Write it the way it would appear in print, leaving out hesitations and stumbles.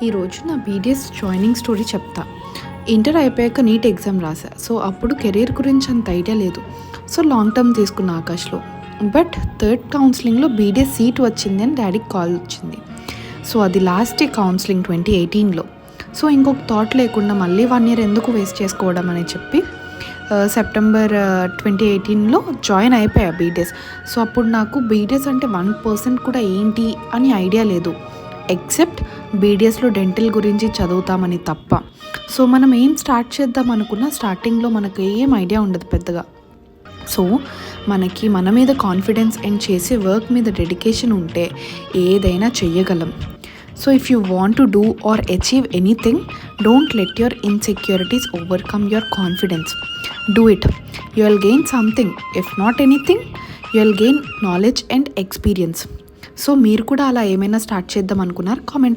ఈరోజు నా BDS joining story చెప్తా. ఇంటర్ అయిపోయాక నీట్ ఎగ్జామ్ రాసా. సో అప్పుడు కెరీర్ గురించి అంత ఐడియా లేదు. సో లాంగ్ టర్మ్ తీసుకున్న ఆకాష్లో. బట్ థర్డ్ కౌన్సిలింగ్లో బీడిఎస్ సీట్ వచ్చింది అని డాడీకి కాల్ వచ్చింది. సో అది లాస్ట్ కౌన్సిలింగ్ 2018లో. సో ఇంకొక థాట్ లేకుండా మళ్ళీ 1 year ఎందుకు వేస్ట్ చేసుకోవడం అని చెప్పి సెప్టెంబర్ 2018లో జాయిన్ అయిపోయా బీడిఎస్. సో అప్పుడు నాకు బీడిఎస్ అంటే 1% కూడా ఏంటి అని ఐడియా లేదు, ఎక్సెప్ట్ బీడిఎస్లో డెంటల్ గురించి చదువుతామని తప్ప. సో మనం ఏం స్టార్ట్ చేద్దాం అనుకున్నా స్టార్టింగ్లో మనకు ఏం ఐడియా ఉండదు పెద్దగా. సో మనకి మన మీద కాన్ఫిడెన్స్ అండ్ చేసే వర్క్ మీద డెడికేషన్ ఉంటే ఏదైనా చెయ్యగలం. So if you want to do or achieve anything, don't let your insecurities overcome your confidence. Do it. You will gain something. If not anything, you will gain knowledge and experience. So మీరు కూడా అలా ఏమైనా start చేద్దాం అనుకున్నారు? Comment